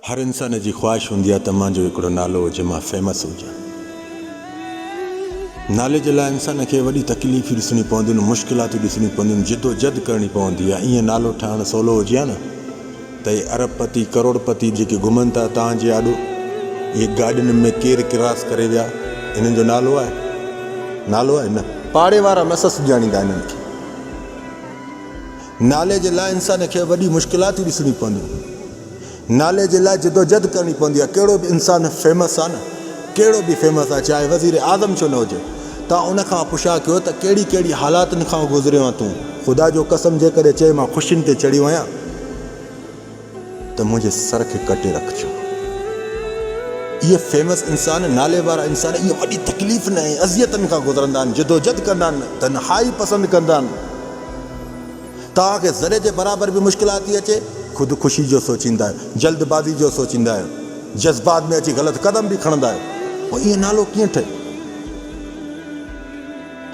हर इंसान जी ख्वाहिश होंदी आहे त मुंहिंजो हिकिड़ो नालो हुजे, मां फेमस हुजां। नाले जे लाइ इंसान खे वॾी तकलीफ़ूं ॾिसणी पवंदियूं आहिनि, मुश्किलातूं ॾिसणी पवंदियूं आहिनि, जिदोजहद करणी पवंदी आहे। ईअं नालो ठाहिणु सवलो हुजे हा न त इहे अरबपति करोड़पति जेके घुमनि था तव्हांजे आॾो, इहे गाॾियुनि में केरु क्रॉस करे विया, इन्हनि जो नालो आहे? नालो आहे न, पाड़े वारा मस सुञाणींदा इन्हनि खे। नाले जे लाइ इंसान खे वॾी मुश्किलातूं ॾिसणी पवंदियूं, नाले जे लाइ जिदोजहद करणी पवंदी आहे। कहिड़ो बि इंसानु फेमस आहे न, कहिड़ो बि फेमस आहे, चाहे वज़ीर आज़म छो न हुजे, तव्हां उन खां पुछा कयो त कहिड़ी कहिड़ी हालातुनि खां गुज़रियो आहे तूं। ख़ुदा जो कसम जे करे चए मां ख़ुशियुनि ते चढ़ियो आहियां त मुंहिंजे सर खे कटे रखिजो। इहे फेमस इंसान, नाले वारा इंसान, इहे वॾी तकलीफ़ न ऐं अज़ियतनि खां गुज़रंदा आहिनि, जिदोजहद कंदा आहिनि, तन्हाई पसंदि कंदा आहिनि। तव्हांखे ज़रे जे बराबरि बि मुश्किलात थी अचे, ख़ुदि जो सोचींदा आहियो, जल्दबाज़ी जो सोचींदा आहियो, जज़्बात में अची ग़लति क़दम बि खणंदा आहियो। पोइ ईअं नालो कीअं ठहे?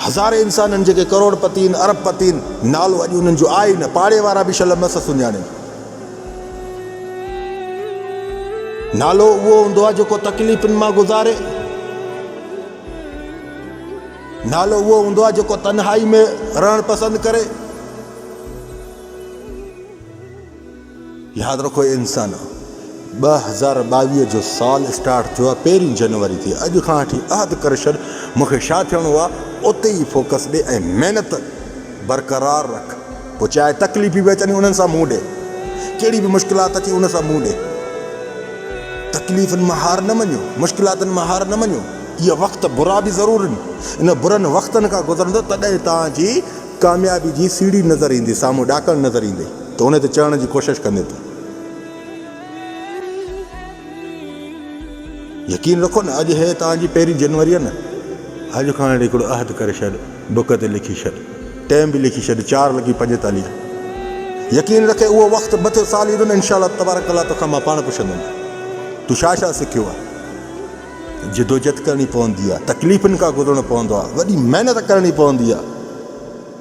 हज़ारे इंसाननि जेके करोड़पति आहिनि, अरबपति आहिनि, नालो अॼु उन्हनि जो आहे ई न। पाड़े वारा बि शल मस सुञाणनि। नालो उहो हूंदो आहे जेको तकलीफ़ुनि मां गुज़ारे, नालो उहो हूंदो आहे जेको तन्हाई में रहणु पसंदि करे। यादि रखो इंसान, 2022 जो साल स्टार्ट थियो आहे, 1 जनवरी थी। अॼु खां वठी अहद करे छॾ, मूंखे छा थियणो आहे उते ई फोकस ॾे ऐं महिनत बरक़रार रख। पोइ चाहे तकलीफ़ बि अचनि उन्हनि सां मुंहुं ॾे, कहिड़ी बि मुश्किलात अचे उन सां मुंहुं ॾे। तकलीफ़ुनि मां हार न मञो, मुश्किलातुनि मां हार न मञो। इहे वक़्त बुरा बि ज़रूरु आहिनि, इन बुरनि वक़्तनि खां गुज़रंदो तॾहिं तव्हांजी कामयाबी जी सीढ़ी नज़र ईंदी, साम्हूं ॾाकण नज़र ईंदी, त उन ते चढ़ण जी कोशिशि कंदे तूं। यकीन रखो न, अॼु हे तव्हांजी 1 जनवरी आहे न, अॼु खां हिकिड़ो अहद करे छॾ, बुक ते लिखी छॾ, टाइम बि लिखी छॾ, 4:45। यकीन रखे उहो वक़्तु मथे साल ईंदो न, इंशाअल्लाह तबारक अल्लाह तोखां मां पाण पुछंदुमि तूं छा छा सिखियो आहे। जिदोजहद करणी पवंदी आहे, तकलीफ़ुनि खां गुज़रणो पवंदो आहे, वॾी महिनत करणी पवंदी आहे।